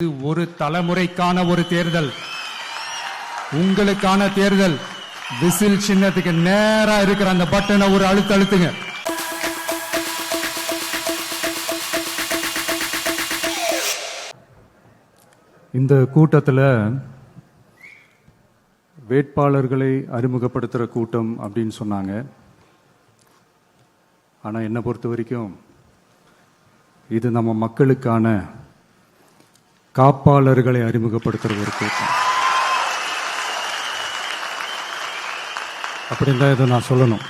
ஒரு தலைமுறைக்கான ஒரு தேர்தல், உங்களுக்கான தேர்தல். விசில் சின்னத்துக்கு நேரா இருக்கிற அந்த பட்டனை ஒரு அழுத்துங்க. இந்த கூட்டத்தில் வேட்பாளர்களை அறிமுகப்படுத்துகிற கூட்டம் அப்படின்னு சொன்னாங்க. ஆனால் என்னை பொறுத்த வரைக்கும் இது நம்ம மக்களுக்கான காப்பாளர்களை அறிமுகப்படுத்துகிற ஒரு கூட்டம் அப்படின்னு தான் இதை நான் சொல்லணும்.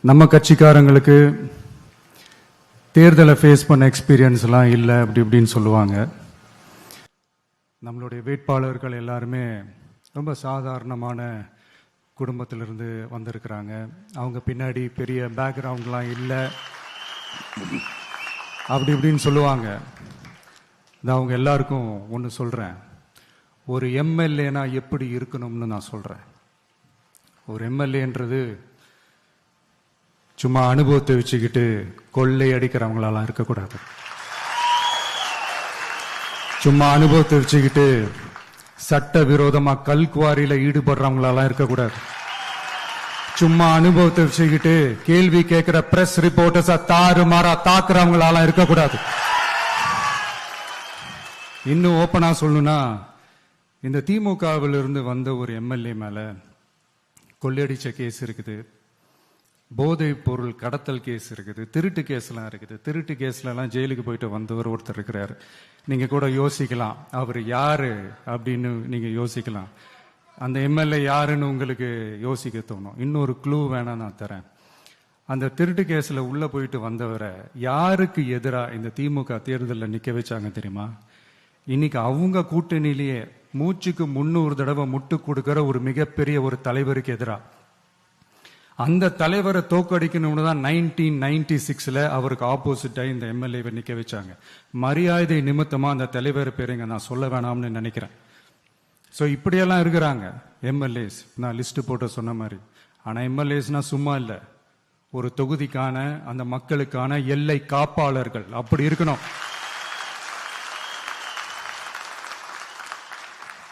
நம்ம கட்சிக்காரங்களுக்கு தேர்தலை ஃபேஸ் பண்ண எக்ஸ்பீரியன்ஸ்லாம் இல்லை அப்படி இப்படின்னு சொல்லுவாங்க. நம்மளுடைய வேட்பாளர்கள் எல்லாருமே ரொம்ப சாதாரணமான குடும்பத்திலிருந்து வந்திருக்கிறாங்க. அவங்க பின்னாடி பெரிய பேக்ரவுண்ட்லாம் இல்லை அப்படி இப்படின்னு சொல்லுவாங்க. நான் அவங்க எல்லாருக்கும் ஒன்று சொல்கிறேன், ஒரு எம்எல்ஏனா எப்படி இருக்கணும்னு நான் சொல்கிறேன். ஒரு எம்எல்ஏன்றது சும்மா அனுபவத்தை வச்சுக்கிட்டு கொள்ளை அடிக்கிறவங்களாலாம் இருக்கக்கூடாது. சும்மா அனுபவத்தை வச்சுக்கிட்டு சட்ட விரோதமாக கல்குவாரியில் ஈடுபடுறவங்களாலாம் இருக்கக்கூடாது. சும்மா அனுபவத்தை வச்சுக்கிட்டு கேள்வி கேட்கிற பிரஸ் ரிப்போர்ட்டர்ஸா தாறுமாறா தாக்குறவங்களாலாம் இருக்கக்கூடாது. இன்னும் ஓப்பனா சொல்லணும்னா, இந்த திமுகவில் இருந்து வந்த ஒரு எம்எல்ஏ மேல கொள்ளையடிச்ச கேஸ் இருக்குது, போதைப் பொருள் கடத்தல் கேஸ் இருக்குது, திருட்டு கேஸ்லாம் இருக்குது. திருட்டு கேஸ்லாம் ஜெயிலுக்கு போயிட்டு வந்தவர் ஒருத்தர் இருக்கிறார். நீங்க கூட யோசிக்கலாம் அவர் யாரு அப்படின்னு நீங்க யோசிக்கலாம். அந்த எம்எல்ஏ யாருன்னு உங்களுக்கு யோசிக்க தோணும். இன்னொரு க்ளூ வேணா நான் தரேன். அந்த திருட்டு கேஸ்ல உள்ள போயிட்டு வந்தவரை யாருக்கு எதிராக இந்த திமுக தேர்தலில் நிக்க வச்சாங்க தெரியுமா? இன்னைக்கு அவங்க கூட்டணியிலேயே மூச்சுக்கு 300 தடவை முட்டு கொடுக்கிற ஒரு மிகப்பெரிய ஒரு தலைவருக்கு எதிராக. அந்த தலைவரை தோக்கடிக்கணும்னு தான் 1996 அவருக்கு ஆப்போசிட்டா இந்த எம்எல்ஏவை நிக்க வச்சாங்க. மரியாதை நிமித்தமா அந்த தலைவர் பேருங்க நான் சொல்ல வேணாம்னு நினைக்கிறேன். ஸோ இப்படியெல்லாம் இருக்கிறாங்க எம்எல்ஏஸ், நான் லிஸ்ட் போட்டு சொன்ன மாதிரி. ஆனால் எம்எல்ஏஸ்னா சும்மா இல்லை, ஒரு தொகுதிக்கான அந்த மக்களுக்கான எல்லை காப்பாளர்கள் அப்படி இருக்கணும்.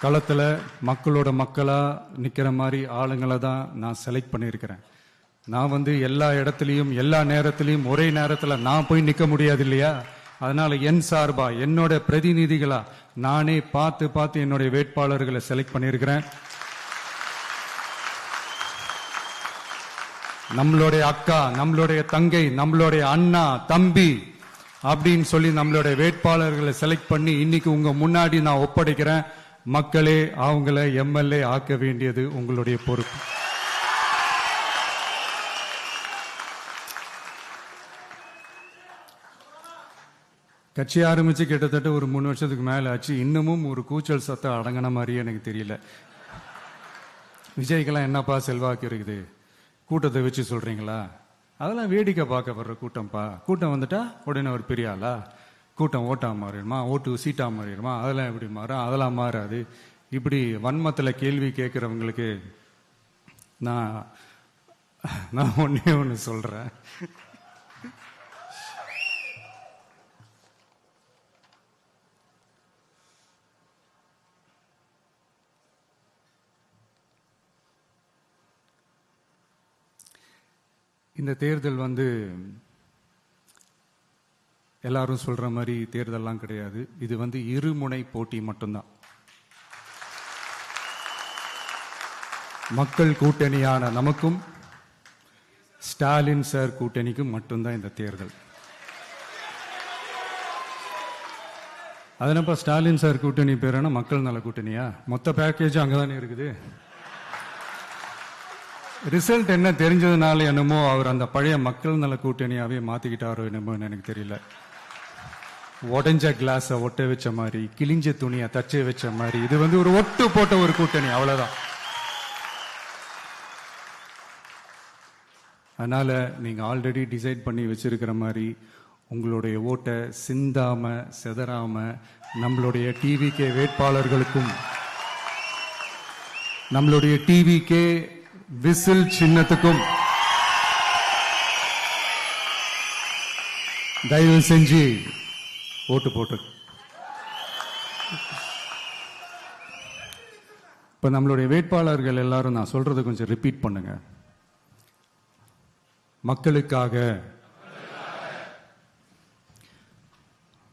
களத்தில் மக்களோட மக்களா நிற்கிற மாதிரி ஆளுங்களை தான் நான் செலக்ட் பண்ணியிருக்கிறேன். நான் எல்லா இடத்துலையும் எல்லா நேரத்திலையும் ஒரே நேரத்தில் நான் போய் நிற்க முடியாது இல்லையா? அதனால என் சார்பா என்னோட பிரதிநிதிகளா நானே பார்த்து என்னுடைய வேட்பாளர்களை செலக்ட் பண்ணியிருக்கிறேன். நம்மளுடைய அக்கா, நம்மளுடைய தங்கை, நம்மளுடைய அண்ணா, தம்பி அப்படின்னு சொல்லி நம்மளுடைய வேட்பாளர்களை செலக்ட் பண்ணி இன்னைக்கு உங்க முன்னாடி நான் ஒப்படைக்கிறேன். மக்களே, அவங்கள எம்எல்ஏ ஆக்க வேண்டியது உங்களுடைய பொறுப்பு. கட்சி ஆரம்பிச்சு கிட்டத்தட்ட ஒரு 3 வருஷத்துக்கு மேல ஆச்சு. இன்னமும் ஒரு கூச்சல் சத்தம் அடங்கின மாதிரியே எனக்கு தெரியல. விஜய்க்கெல்லாம் என்னப்பா செல்வாக்கு இருக்குது, கூட்டத்தை வச்சு சொல்றீங்களா? அதெல்லாம் வேடிக்கை பார்க்க வர்ற கூட்டம்ப்பா. கூட்டம் வந்துட்டா உடனே ஒரு பெரிய ஆளா? கூட்டம் ஓட்டா மாறிடுமா, ஓட்டு சீட்டா மாறிடுமா? அதெல்லாம் எப்படி மாறும்? அதெல்லாம் மாறாது. இப்படி வன்மத்தில் கேள்வி கேட்கிறவங்களுக்கு நான் ஒன்னே ஒன்று சொல்றேன். இந்த தேர்தல் எல்லாரும் சொல்ற மாதிரி தேர்தல்லாம் கிடையாது. இது இருமுனை போட்டி மட்டும்தான். மக்கள் கூட்டணியான நமக்கும் ஸ்டாலின் சார் கூட்டணிக்கும் மட்டும்தான் இந்த தேர்தல். அதனப்ப ஸ்டாலின் சார் கூட்டணி பேரான மக்கள் நல கூட்டணியா? மொத்த பேக்கேஜ் அங்கதானே இருக்குது. ரிசல்ட் என்ன தெரிஞ்சதுனால என்னமோ அவர் அந்த பழைய மக்கள் நல கூட்டணியாவே மாத்திக்கிட்டாரோ என்னமோ எனக்கு தெரியல. உடஞ்ச கிளாஸ ஒட்ட வச்ச மாதிரி, கிழிஞ்ச துணியை தச்சை வச்ச மாதிரி, இது ஒரு ஒட்டு போட்ட ஒரு கூட்டணி, அவ்வளவுதான். அதனால நீங்க ஆல்ரெடி டிசைட் பண்ணி வச்சிருக்கிற மாதிரி உங்களுடைய ஓட்டை சிந்தாம செதறாம நம்மளுடைய டிவிகே வேட்பாளர்களுக்கும் நம்மளுடைய டிவிகே விசில் சின்னத்துக்கும் தயவு செஞ்சு ஓட்டு போட்டு. இப்ப நம்மளுடைய வேட்பாளர்கள் எல்லாரும் நான் சொல்றதை கொஞ்சம் ரிப்பீட் பண்ணுங்க. மக்களுக்காக,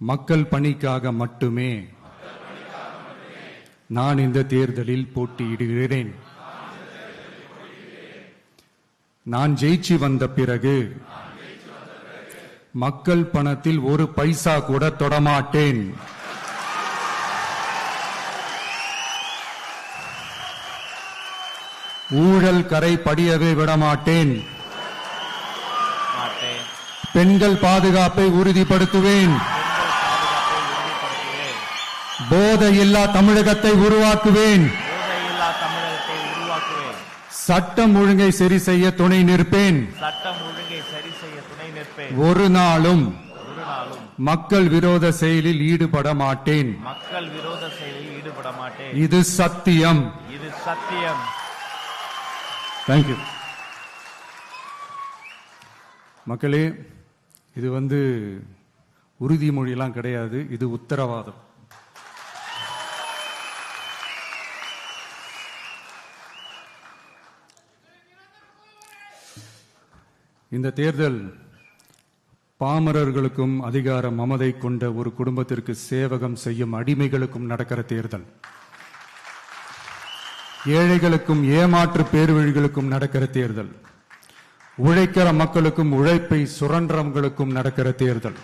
மக்கள் பணிக்காக மட்டுமே நான் இந்த தேர்தலில் போட்டியிடுகிறேன். நான் ஜெயிச்சு வந்த பிறகு மக்கள் பணத்தில் ஒரு பைசா கூட தொடமாட்டேன். ஊழல் கரை படியவே விடமாட்டேன். பெண்கள் பாதுகாப்பை உறுதிப்படுத்துவேன். போதையில்லா தமிழகத்தை உருவாக்குவேன். சட்டம் ஒழுங்கை சரி செய்ய துணை நிற்பேன். ஒரு நாளும் மக்கள் விரோத செயலில் ஈடுபட மாட்டேன். இது சத்தியம். தேங்க்யூ. மக்களே, இது உறுதிமொழியெல்லாம் கிடையாது, இது உத்தரவாதம். இந்த தேர்தல் பாமரர்களுக்கும் அதிகார மமதை கொண்ட ஒரு குடும்பத்திற்கு சேவகம் செய்யும் அடிமைகளுக்கும் நடக்கிற தேர்தல். ஏழைகளுக்கும் ஏமாற்று பேர்வழிகளுக்கும் நடக்கிற தேர்தல். உழைக்கிற மக்களுக்கும் உழைப்பை சுரண்டவங்களுக்கும் நடக்கிற தேர்தல்.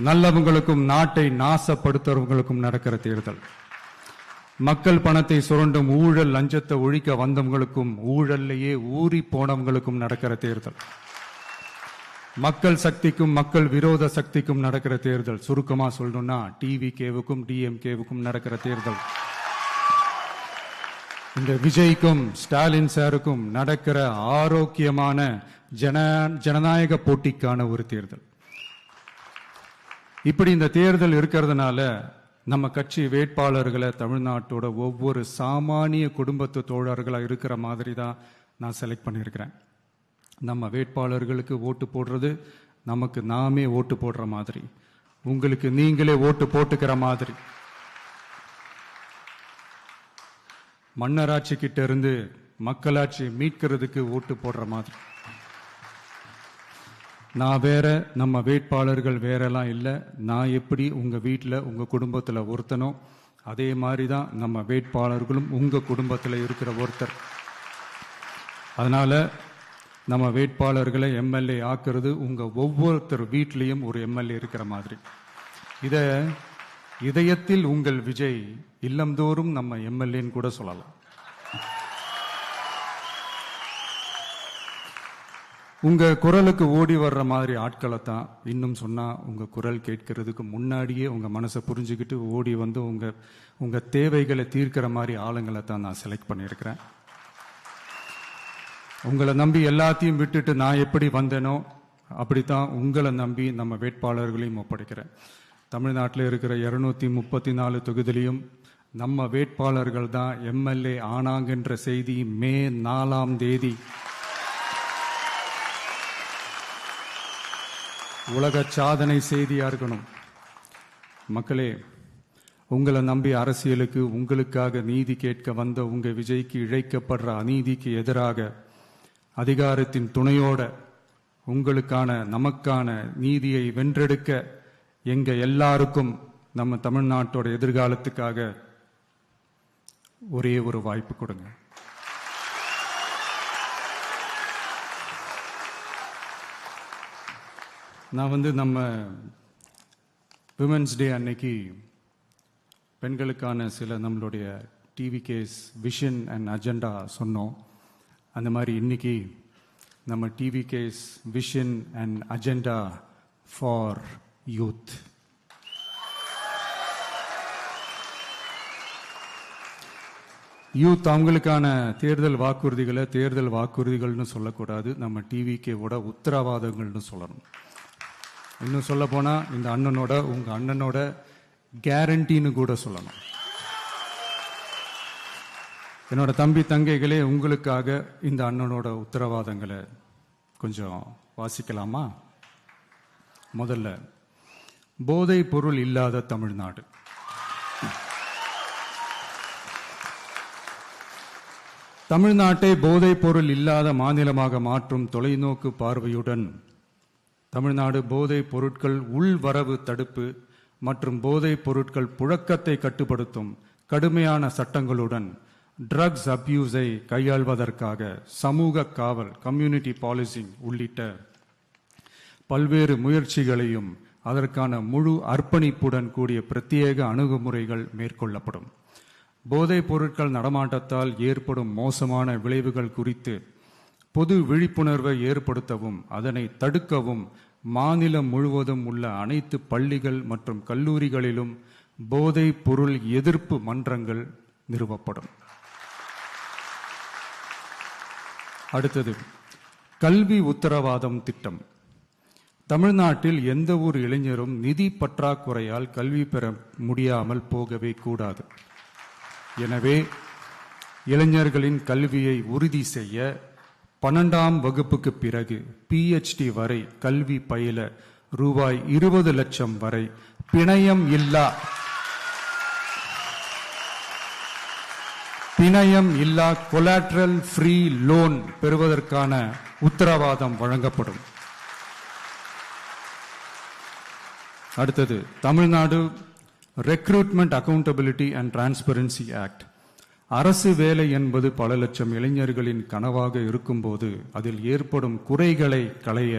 நல்லவங்களுக்கும் நாட்டை நாசப்படுத்துறவங்களுக்கும் நடக்கிற தேர்தல். மக்கள் பணத்தை சுரண்டும் ஊழல் லஞ்சத்தை ஒழிக்க வந்தவங்களுக்கும் ஊழல்லையே ஊறி போனவங்களுக்கும் நடக்கிற தேர்தல். மக்கள் சக்திக்கும் மக்கள் விரோத சக்திக்கும் நடக்கிற தேர்தல். சுருக்கமா சொல்லணும்னா டிவிகேவுக்கும் டிஎம்கேவுக்கும் நடக்கிற தேர்தல். இந்த விஜய்க்கும் ஸ்டாலின் சாருக்கும் நடக்கிற ஆரோக்கியமான ஜனநாயக போட்டிக்கான ஒரு தேர்தல். இப்படி இந்த தேர்தல் இருக்கிறதுனால நம்ம கட்சி வேட்பாளர்களை தமிழ்நாட்டோட ஒவ்வொரு சாமானிய குடும்பத்து தோழர்களா இருக்கிற மாதிரி தான் நான் செலக்ட் பண்ணியிருக்கிறேன். நம்ம வேட்பாளர்களுக்கு ஓட்டு போடுறது நமக்கு நாமே ஓட்டு போடுற மாதிரி, உங்களுக்கு நீங்களே ஓட்டு போட்டுக்கிற மாதிரி. மன்னராட்சி கிட்ட இருந்து மக்களாட்சி மீட்கிறதுக்கு ஓட்டு போடுற மாதிரி. நான் வேற, நம்ம வேட்பாளர்கள் வேறெல்லாம் இல்லை. நான் எப்படி உங்க வீட்டில் உங்க குடும்பத்தில் ஒருத்தனோ அதே மாதிரி தான் நம்ம வேட்பாளர்களும் உங்க குடும்பத்தில் இருக்கிற ஒருத்தர். அதனால நம்ம வேட்பாளர்களை எம்எல்ஏ ஆக்குறது உங்க ஒவ்வொருத்தர் வீட்லேயும் ஒரு எம்எல்ஏ இருக்கிற மாதிரி. இத இதயத்தில் உங்கள் விஜய் இல்லந்தோறும் நம்ம எம்எல்ஏன்னு கூட சொல்லலாம். உங்க குரலுக்கு ஓடி வர்ற மாதிரி ஆட்களை தான், இன்னும் சொன்னா உங்க குரல் கேட்கறதுக்கு முன்னாடியே உங்க மனசை புரிஞ்சுக்கிட்டு ஓடி வந்து உங்க தேவைகளை தீர்க்கிற மாதிரி ஆளுங்களை தான் நான் செலக்ட் பண்ணியிருக்கிறேன். உங்களை நம்பி எல்லாத்தையும் விட்டுட்டு நான் எப்படி வந்தேனோ அப்படித்தான் உங்களை நம்பி நம்ம வேட்பாளர்களையும் ஒப்படைக்கிறேன். தமிழ்நாட்டில் இருக்கிற 234 தொகுதியிலையும் நம்ம வேட்பாளர்கள் தான் எம்எல்ஏ ஆனாங்கன்ற செய்தி மே 4ஆம் தேதி உலக சாதனை செய்தியா இருக்கணும். மக்களே, உங்களை நம்பி அரசியலுக்கு உங்களுக்காக நீதி கேட்க வந்த உங்க விஜய்க்கு இழைக்கப்படுற அநீதிக்கு எதிராக அதிகாரத்தின் துணையோட உங்களுக்கான நமக்கான நீதியை வென்றெடுக்க எங்க எல்லாருக்கும் நம்ம தமிழ்நாட்டோட எதிர்காலத்துக்காக ஒரே ஒரு வாய்ப்பு கொடுங்க. நான் நம்ம விமென்ஸ் டே அன்னைக்கு பெண்களுக்கான சில நம்மளுடைய டிவிகேஸ் விஷன் அண்ட் அஜெண்டா சொன்னோம். அந்த மாதிரி இன்னைக்கு நம்ம TVK's vision and agenda for youth. Youth அவங்களுக்கான தேர்தல் வாக்குறுதிகள்னு சொல்லக்கூடாது, நம்ம டிவிகேவோட உத்தரவாதங்கள்னு சொல்லணும். இன்னும் சொல்ல போனா இந்த அண்ணனோட உங்க அண்ணனோட கேரண்டின்னு கூட சொல்லணும். என்னோட தம்பி தங்கைகளே, உங்களுக்காக இந்த அண்ணனோட உத்தரவாதங்களை கொஞ்சம் வாசிக்கலாமா? முதல்ல, போதைப் பொருள் இல்லாத தமிழ்நாடு. தமிழ்நாட்டை போதைப் பொருள் இல்லாத மாநிலமாக மாற்றும் தொலைநோக்கு பார்வையுடன் தமிழ்நாடு போதைப் பொருட்கள் உள்வரவு தடுப்பு மற்றும் போதைப் பொருட்கள் புழக்கத்தை கட்டுப்படுத்தும் கடுமையான சட்டங்களுடன் ட்ரக்ஸ் அபியூஸை கையாள்வதற்காக சமூக காவல், கம்யூனிட்டி பாலிசிங் உள்ளிட்ட பல்வேறு முயற்சிகளையும் அதற்கான முழு அர்ப்பணிப்புடன் கூடிய பிரத்யேக அணுகுமுறைகள் மேற்கொள்ளப்படும். போதைப் பொருட்கள் நடமாட்டத்தால் ஏற்படும் மோசமான விளைவுகள் குறித்து பொது விழிப்புணர்வை ஏற்படுத்தவும் அதனை தடுக்கவும் மாநிலம் முழுவதும் உள்ள அனைத்து பள்ளிகள் மற்றும் கல்லூரிகளிலும் போதைப் பொருள் எதிர்ப்பு மன்றங்கள் நிறுவப்படும். அடுத்தது, கல்வி உத்தரவாதம் திட்டம். தமிழ்நாட்டில் எந்த ஒரு இளைஞரும் நிதி பற்றாக்குறையால் கல்வி பெற முடியாமல் போகவே கூடாது. எனவே இளைஞர்களின் கல்வியை உறுதி செய்ய 12ஆம் வகுப்புக்கு பிறகு PhD வரை கல்வி பயில ரூபாய் 20 லட்சம் வரை பிணையம் இல்லா கொலாட்ரல் ஃப்ரீ லோன் பெறுவதற்கான உத்தரவாதம் வழங்கப்படும். அடுத்தது, Tamil Nadu recruitment accountability and transparency act. அரசு வேலை என்பது பல லட்சம் இளைஞர்களின் கனவாக இருக்கும்போது அதில் ஏற்படும் குறைகளை களைய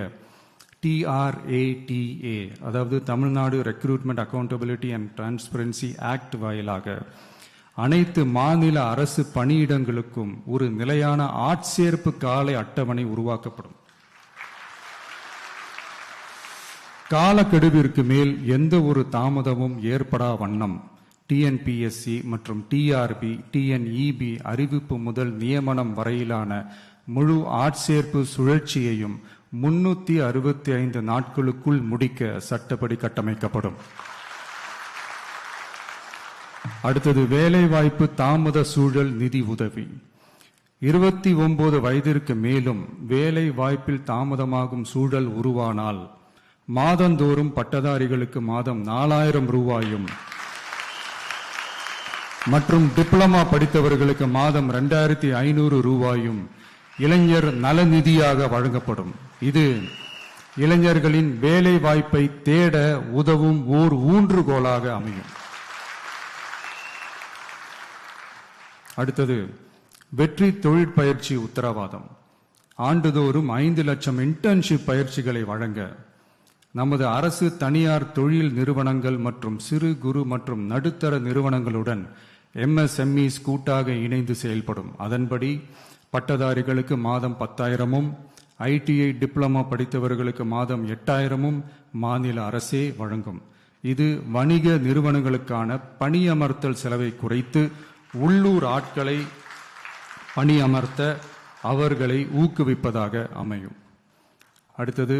TRATA, அதாவது Tamil Nadu recruitment accountability and transparency act வாயிலாக அனைத்து மாநில அரசு பணியிடங்களுக்கும் ஒரு நிலையான ஆட்சேர்ப்பு கால அட்டவணை உருவாக்கப்படும். காலக்கெடுவிற்கு மேல் எந்த ஒரு தாமதமும் ஏற்படா வண்ணம் TNPSC மற்றும் TRB, TNEB அறிவிப்பு முதல் நியமனம் வரையிலான முழு ஆட்சேர்ப்பு சுழற்சியையும் 365 நாட்களுக்குள் முடிக்க சட்டப்படி கட்டமைக்கப்படும். அடுத்தது, வேலைவாய்ப்பு தாமத சூழல் நிதி உதவி. 29 வயதிற்கு மேலும் வேலை வாய்ப்பில் தாமதமாகும் சூழல் உருவானால் மாதந்தோறும் பட்டதாரிகளுக்கு மாதம் 4000 ரூபாயும் மற்றும் டிப்ளமா படித்தவர்களுக்கு மாதம் 2500 ரூபாயும் இளைஞர் நலநிதியாக வழங்கப்படும். இது இளைஞர்களின் வேலை வாய்ப்பை தேட உதவும் ஓர் ஊன்றுகோலாக அமையும். அடுத்தது, வெற்றி தொழிற்பயிற்சி உத்தரவாதம். ஆண்டுதோறும் 5 லட்சம் இன்டர்ன்ஷிப் பயிற்சிகளை வழங்க நமது அரசு, தனியார் தொழில் நிறுவனங்கள் மற்றும் சிறு குறு மற்றும் நடுத்தர நிறுவனங்களுடன் MSMEs கூட்டாக இணைந்து செயல்படும். அதன்படி பட்டதாரிகளுக்கு மாதம் 10,000-உம் ITI டிப்ளமா படித்தவர்களுக்கு மாதம் 8,000-உம் மாநில அரசே வழங்கும். இது வணிக நிறுவனங்களுக்கான பணியமர்த்தல் செலவை குறைத்து உள்ளூர் ஆட்களை பணியமர்த்த அவர்களை ஊக்குவிப்பதாக அமையும். அடுத்தது,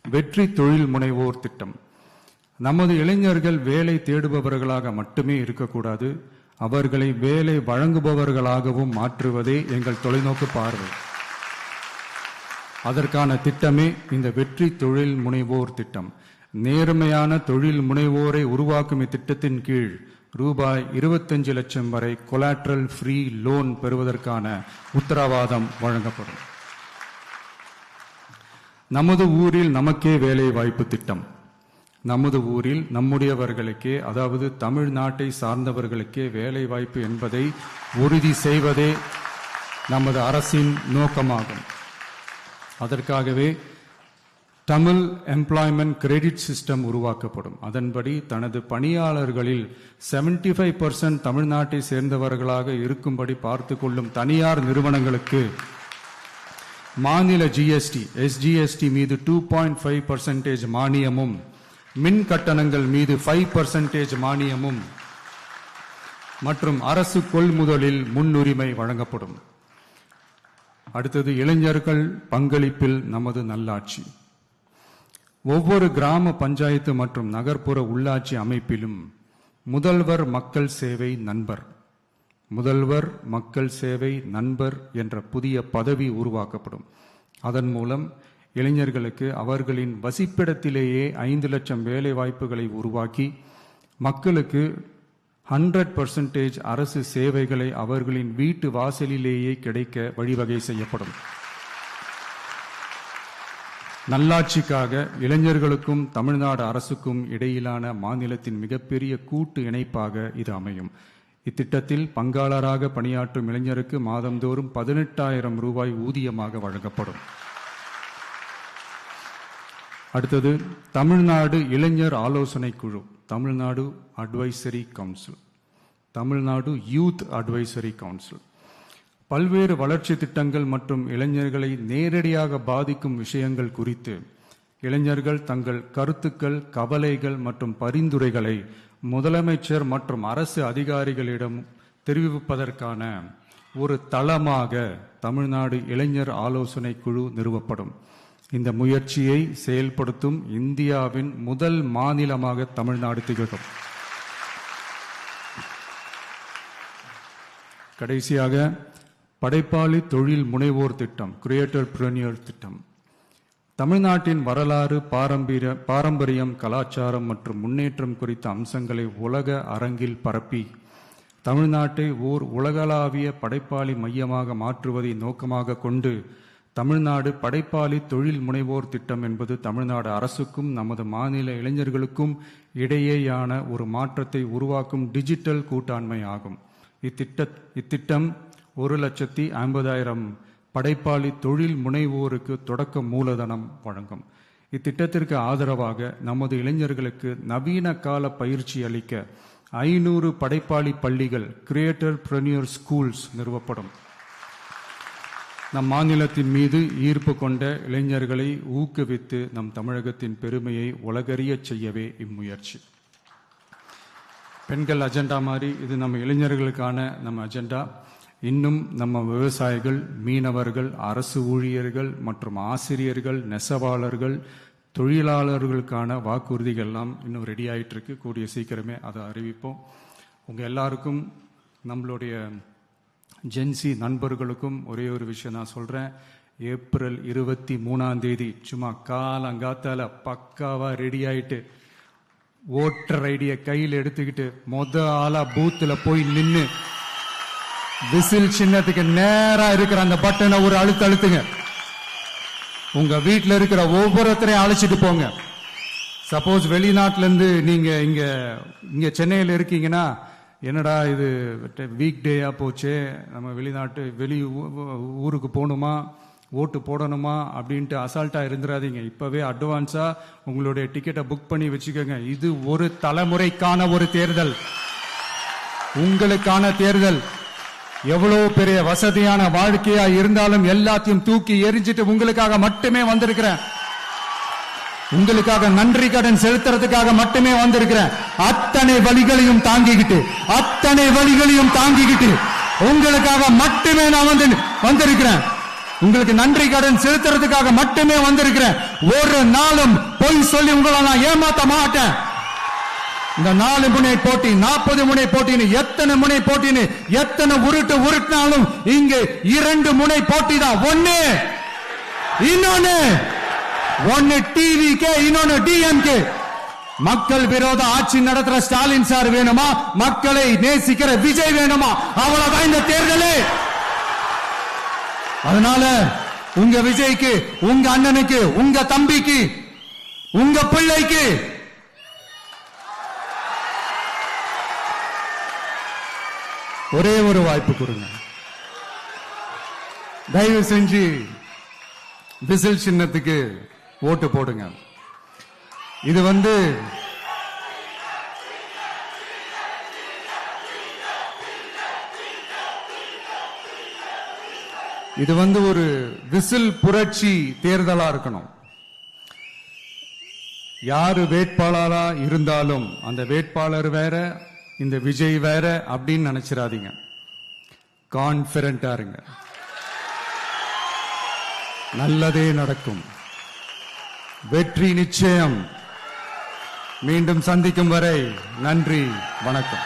வெற்றி தொழில் முனைவோர் திட்டம். நமது இளைஞர்கள் வேலை தேடுபவர்களாக மட்டுமே இருக்கக்கூடாது, அவர்களை வேலை வழங்குபவர்களாகவும் மாற்றுவதே எங்கள் தொலைநோக்கு பார்வை. அதற்கான திட்டமே இந்த வெற்றி தொழில் முனைவோர் திட்டம். நேர்மையான தொழில் முனைவோரை உருவாக்கும் இத்திட்டத்தின் கீழ் ரூபாய் 25 லட்சம் வரை கொலாட்ரல் ஃப்ரீ லோன் பெறுவதற்கான உத்தரவாதம் வழங்கப்படும். நமது ஊரில் நமக்கே வேலை வாய்ப்பு திட்டம். நமது ஊரில் நம்முடையவர்களுக்கே, அதாவது தமிழ்நாட்டை சார்ந்தவர்களுக்கே வேலை வாய்ப்பு என்பதை உறுதி செய்வதே நமது அரசின் நோக்கமாகும். அதற்காகவே தமிழ் எம்ப்ளாய்மெண்ட் கிரெடிட் சிஸ்டம் உருவாக்கப்படும். அதன்படி தனது பணியாளர்களில் 75% தமிழ்நாட்டை சேர்ந்தவர்களாக இருக்கும்படி பார்த்து கொள்ளும் தனியார் நிறுவனங்களுக்கு மாநில GST, SGST மீது 2.5% மானியமும், மின் கட்டணங்கள் மீது 5% மானியமும் மற்றும் அரசு கொள்முதலில் முன்னுரிமை வழங்கப்படும். அடுத்தது, இளைஞர்கள் பங்களிப்பில் நமது நல்லாட்சி. ஒவ்வொரு கிராம பஞ்சாயத்து மற்றும் நகர்ப்புற உள்ளாட்சி அமைப்பிலும் முதல்வர் மக்கள் சேவை நண்பர், முதல்வர் மக்கள் சேவை நண்பர் என்ற புதிய பதவி உருவாக்கப்படும். அதன் மூலம் இளைஞர்களுக்கு அவர்களின் வசிப்பிடத்திலேயே 5 லட்சம் வேலை வாய்ப்புகளை உருவாக்கி மக்களுக்கு 100% அரசு சேவைகளை அவர்களின் வீட்டு வாசலிலேயே கிடைக்க வழிவகை செய்யப்படும். நல்லாட்சிக்காக இளைஞர்களுக்கும் தமிழ்நாடு அரசுக்கும் இடையிலான மாநிலத்தின் மிகப்பெரிய கூட்டு இணைப்பாக இது அமையும். இத்திட்டத்தில் பங்காளராக பணியாற்றும் இளைஞருக்கு மாதந்தோறும் 18,000 ரூபாய் ஊதியமாக வழங்கப்படும். அடுத்தது தமிழ்நாடு இளைஞர் ஆலோசனை குழு, Tamil Nadu advisory council, Tamil Nadu youth advisory council பல்வேறு வளர்ச்சி திட்டங்கள் மற்றும் இளைஞர்களை நேரடியாக பாதிக்கும் விஷயங்கள் குறித்து இளைஞர்கள் தங்கள் கருத்துக்கள், கவலைகள் மற்றும் பரிந்துரைகளை முதலமைச்சர் மற்றும் அரசு அதிகாரிகளிடம் தெரிவிப்பதற்கான ஒரு தளமாக தமிழ்நாடு இளைஞர் ஆலோசனை குழு நிறுவப்படும். இந்த முயற்சியை செயல்படுத்தும் இந்தியாவின் முதல் மாநிலமாக தமிழ்நாடு திகழும். கடைசியாக படைப்பாளி தொழில் முனைவோர் திட்டம், கிரியேட்டர் பிரனியர் திட்டம். தமிழ்நாட்டின் வரலாறு, பாரம்பரியம், கலாச்சாரம் மற்றும் முன்னேற்றம் குறித்த அம்சங்களை உலக அரங்கில் பரப்பி தமிழ்நாட்டை ஓர் உலகளாவிய படைப்பாளி மையமாக மாற்றுவதை நோக்கமாக கொண்டு தமிழ்நாடு படைப்பாளி தொழில் முனைவோர் திட்டம் என்பது தமிழ்நாடு அரசுக்கும் நமது மாநில இளைஞர்களுக்கும் இடையேயான ஒரு மாற்றத்தை உருவாக்கும் டிஜிட்டல் கூட்டாண்மை ஆகும். இத்திட்டம் 1,50,000 படைப்பாளி தொழில் முனைவோருக்கு தொடக்க மூலதனம் வழங்கும். இத்திட்டத்திற்கு ஆதரவாக நமது இளைஞர்களுக்கு நவீன கால பயிற்சி அளிக்க 500 படைப்பாளி பள்ளிகள், கிரியேட்டர் பிரனியர் ஸ்கூல்ஸ் நிறுவப்படும். நம் மாநிலத்தின் மீது ஈர்ப்பு கொண்ட இளைஞர்களை ஊக்குவித்து நம் தமிழகத்தின் பெருமையை உலகறிய செய்யவே இம்முயற்சி. பெண்கள் அஜெண்டா மாதிரி இது நம்ம இளைஞர்களுக்கான நம்ம அஜெண்டா. இன்னும் நம்ம விவசாயிகள், மீனவர்கள், அரசு ஊழியர்கள் மற்றும் ஆசிரியர்கள், நெசவாளர்கள், தொழிலாளர்களுக்கான வாக்குறுதிகள்லாம் இன்னும் ரெடி ஆகிட்டு இருக்கு. கூடிய சீக்கிரமே அதை அறிவிப்போம். உங்கள் எல்லாருக்கும், நம்மளுடைய ஜென்சி நண்பர்களுக்கும் ஒரே ஒரு விஷயம் நான் சொல்கிறேன். ஏப்ரல் 23 சும்மா காலங்காத்தால பக்காவாக ரெடி ஆகிட்டு ஓட்டர் ஐடியை கையில் எடுத்துக்கிட்டு ஆளா பூத்தில் போய் நின்று விசில் சின்னத்துக்கு நேரா இருக்கிற அந்த பட்டனை ஒரு அழுத்துங்க. உங்க வீட்டில் இருக்கிற ஒவ்வொருத்தரையும் அழைச்சிட்டு போங்க. சப்போஸ் வெளிநாட்டுல இருந்து நீங்க இங்க சென்னையில் இருக்கீங்கன்னா, என்னடா இது வீக் டேயா போச்சே, நம்ம வெளி ஊருக்கு போகணுமா, ஓட்டு போடணுமா அப்படின்ட்டு அசால்ட்டா இருந்துடாதீங்க. இப்பவே அட்வான்ஸா உங்களுடைய டிக்கெட்டை புக் பண்ணி வச்சுக்கோங்க. இது ஒரு தலைமுறைக்கான ஒரு தேர்தல், உங்களுக்கான தேர்தல். எவ்வளவு பெரிய வசதியான வாழ்க்கையா இருந்தாலும் எல்லாத்தையும் தூக்கி எரிஞ்சிட்டு உங்களுக்காக மட்டுமே வந்திருக்கிறேன். உங்களுக்காக நன்றி கடன் செலுத்துறதுக்காக மட்டுமே வந்திருக்கிறேன். அத்தனை வழிகளையும் தாங்கிக்கிட்டு உங்களுக்காக மட்டுமே நான் வந்திருக்கிறேன். உங்களுக்கு நன்றி கடன் செலுத்துறதுக்காக மட்டுமே வந்திருக்கிறேன். ஒரு நாளும் பொய் சொல்லி உங்களை நான் ஏமாத்த மாட்டேன். இந்த 4 முனை போட்டி, 40 முனை போட்டின்னு எத்தனை முனை போட்டின்னு எத்தனை உருட்டினாலும் இங்கே 2 முனை போட்டி தான். ஒன்னு டிவிகே, இன்னொன்னு டிஎம்கே. மக்கள் விரோத ஆட்சி நடத்துற ஸ்டாலின் சார் வேணுமா, மக்களை நேசிக்கிற விஜய் வேணுமா? அவ்வளவுதான் இந்த தேர்தலே. அதனால உங்க விஜய்க்கு, உங்க அண்ணனுக்கு, உங்க தம்பிக்கு, உங்க பிள்ளைக்கு ஒரே ஒரு வாய்ப்பு கொடுங்க. தயவு செஞ்சு விசில் சின்னத்துக்கு ஓட்டு போடுங்க. இது ஒரு விசில் புரட்சி தேர்தலா இருக்கணும். யாரு வேட்பாளரா இருந்தாலும் அந்த வேட்பாளர் வேற, இந்த விஜய் வேற அப்படின்னு நினைச்சிடாதீங்க. கான்பிடென்டா இருங்க. நல்லதே நடக்கும். வெற்றி நிச்சயம். மீண்டும் சந்திக்கும் வரை நன்றி, வணக்கம்.